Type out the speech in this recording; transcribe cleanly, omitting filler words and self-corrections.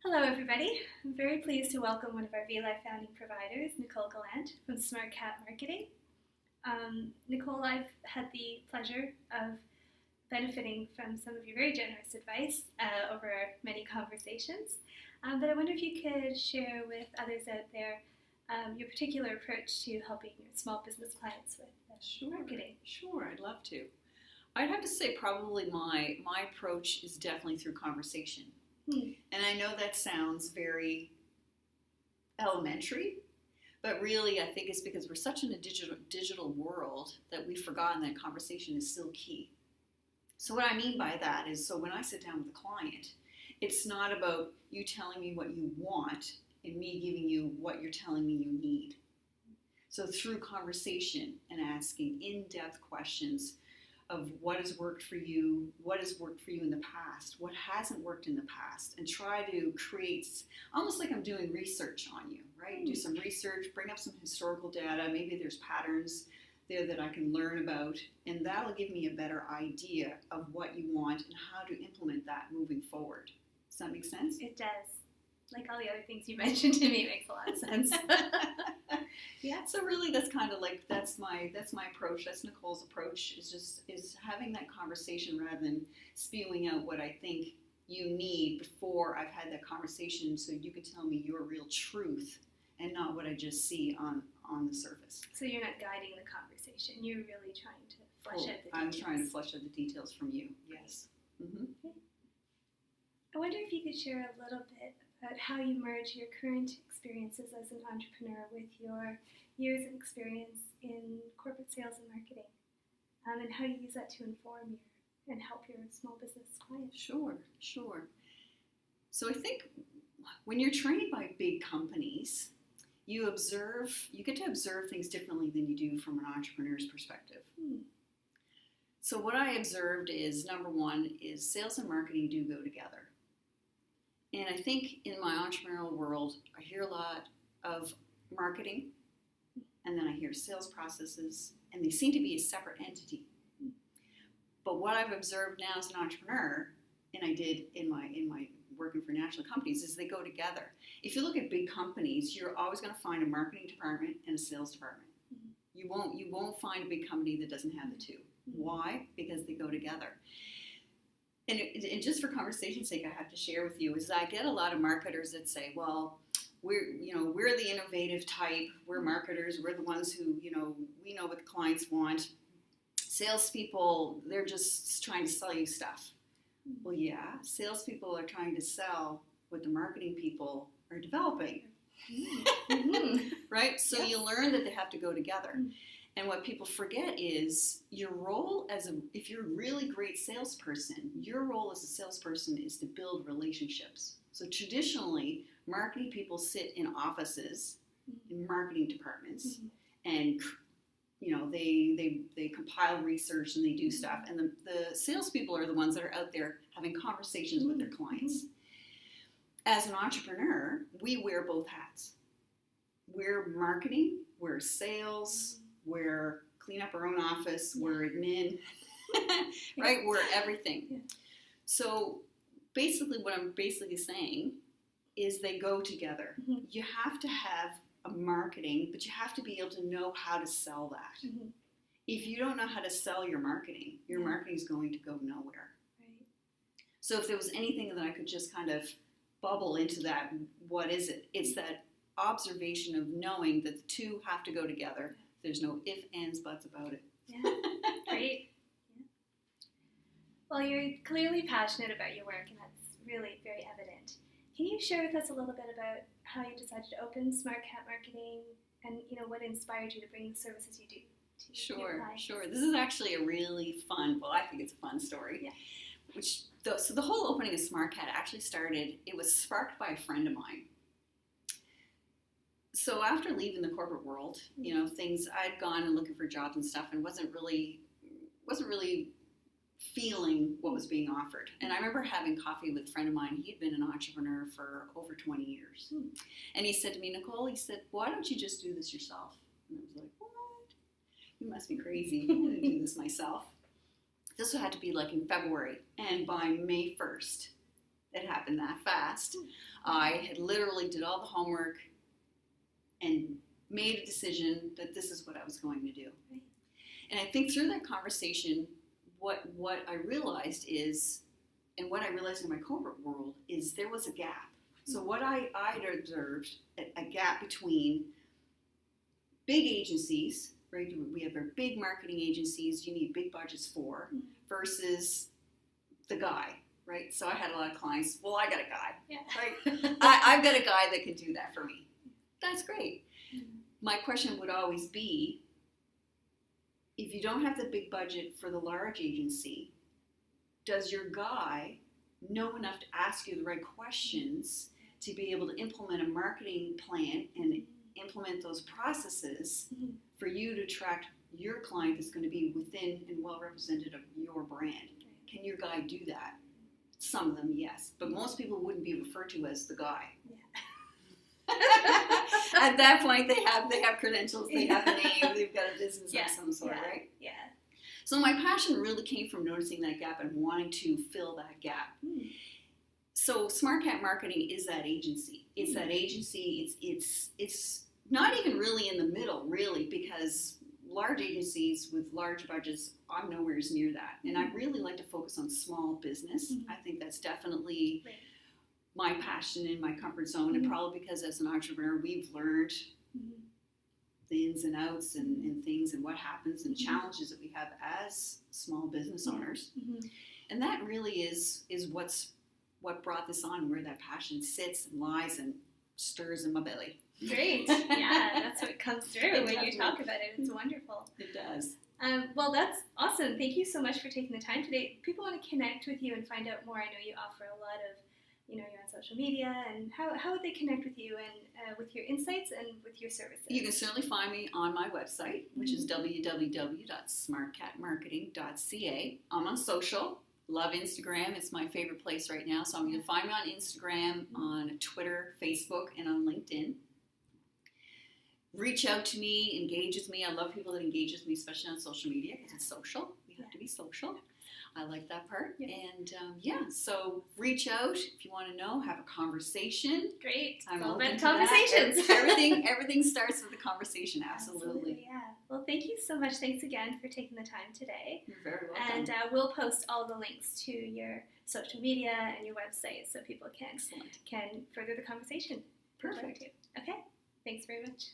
Hello everybody, I'm very pleased to welcome one of our vlife founding providers, Nicole Gallant from SmartCat Marketing. Nicole, I've had the pleasure of benefiting from some of your very generous advice over our many conversations, but I wonder if you could share with others out there your particular approach to helping your small business clients with marketing. Sure, I'd love to. I'd have to say probably my approach is definitely through conversation. And I know that sounds very elementary, but really I think it's because we're such in a digital world that we've forgotten that conversation is still key. So what I mean by that is, so when I sit down with a client, it's not about you telling me what you want and me giving you what you're telling me you need. So through conversation and asking in-depth questions of what has worked for you, what has worked for you in the past, what hasn't worked in the past, and try to create, almost like I'm doing research on you, right? Do some research, bring up some historical data, maybe there's patterns there that I can learn about, and that'll give me a better idea of what you want and how to implement that moving forward. Does that make sense? It does. Like all the other things you mentioned to me, it makes a lot of sense. Yeah. So really, that's kind of like that's my approach. That's Nicole's approach. Is having that conversation rather than spewing out what I think you need before I've had that conversation, so you can tell me your real truth and not what I just see on the surface. So you're not guiding the conversation. You're really trying to flesh out the details. I'm trying to flesh out the details from you. Yes. Mm-hmm. Okay. I wonder if you could share a little bit about how you merge your current experiences as an entrepreneur with your years of experience in corporate sales and marketing, and how you use that to inform and help your small business clients. Sure. So I think when you're trained by big companies, you get to observe things differently than you do from an entrepreneur's perspective. So what I observed is, number one, is sales and marketing do go together. And I think in my entrepreneurial world, I hear a lot of marketing, and then I hear sales processes, and they seem to be a separate entity. But what I've observed now as an entrepreneur, and I did in my working for national companies, is they go together. If you look at big companies, you're always going to find a marketing department and a sales department. You won't find a big company that doesn't have the two. Why? Because they go together. And just for conversation's sake, I have to share with you is I get a lot of marketers that say, well, we're the innovative type. We're marketers. We're the ones who, we know what the clients want. Salespeople, they're just trying to sell you stuff. Well, yeah, salespeople are trying to sell what the marketing people are developing. Right? So you learn that they have to go together. And what people forget is your role if you're a really great salesperson, your role as a salesperson is to build relationships. So traditionally, marketing people sit in offices, in marketing departments, and they compile research and they do stuff. And the salespeople are the ones that are out there having conversations with their clients. As an entrepreneur, we wear both hats. We're marketing, we're sales, we're clean up our own office, we're admin, right? We're everything. Yeah. So basically what I'm saying is they go together. You have to have a marketing, but you have to be able to know how to sell that. If you don't know how to sell your marketing is going to go nowhere. Right. So if there was anything that I could just kind of bubble into that, what is it? It's that observation of knowing that the two have to go together. There's no ifs, ands, buts about it. Yeah, great. Yeah. Well, you're clearly passionate about your work, and that's really very evident. Can you share with us a little bit about how you decided to open SmartCat Marketing, and what inspired you to bring the services you do to your clients? Sure. This is actually a really fun. Well, I think it's a fun story. Yeah. So the whole opening of SmartCat actually started. It was sparked by a friend of mine. So after leaving the corporate world, things, I'd gone and looking for jobs and stuff and wasn't really feeling what was being offered. And I remember having coffee with a friend of mine. He'd been an entrepreneur for over 20 years. And he said to me, Nicole, he said, why don't you just do this yourself? And I was like, what? You must be crazy. I'm going to do this myself. This had to be like in February. And by May 1st, it happened that fast. I had literally did all the homework and made a decision that this is what I was going to do. Right. And I think through that conversation, what I realized is, and what I realized in my corporate world, is there was a gap. So what I'd observed, a gap between big agencies, right? We have our big marketing agencies you need big budgets for, versus the guy, right? So I had a lot of clients, well, I got a guy, right? I've got a guy that can do that for me. That's great. My question would always be, if you don't have the big budget for the large agency, does your guy know enough to ask you the right questions to be able to implement a marketing plan and implement those processes for you to attract your client that's going to be within and well represented of your brand? Can your guy do that? Some of them, yes, but most people wouldn't be referred to as the guy. At that point, they have credentials, they have a name, they've got a business of some sort, right? Yeah. So my passion really came from noticing that gap and wanting to fill that gap. So SmartCat Marketing is that agency. It's that agency. It's not even really in the middle, really, because large agencies with large budgets, I'm nowhere near that. And I really like to focus on small business. I think that's definitely my passion and my comfort zone, and probably because as an entrepreneur, we've learned the ins and outs and things and what happens and challenges that we have as small business owners. And that really is what brought this on, where that passion sits and lies and stirs in my belly. Great. Yeah, that's what comes through when you talk about it. It's wonderful. It does. Well, that's awesome. Thank you so much for taking the time today. People want to connect with you and find out more. I know you offer a lot of, you're on social media, and how would they connect with you and with your insights and with your services? You can certainly find me on my website, which is www.smartcatmarketing.ca. I'm on social. Love Instagram. It's my favorite place right now. So you can find me on Instagram, on Twitter, Facebook, and on LinkedIn. Reach out to me, engage with me. I love people that engage with me, especially on social media, because it's social. We have to be social. I like that part. And so reach out if you want to know, have a conversation. Great. I'm all open about to conversations. Everything starts with a conversation. Absolutely. Yeah. Well, thank you so much. Thanks again for taking the time today. You're very welcome. And we'll post all the links to your social media and your website so people can further the conversation. Perfect. Okay. Thanks very much.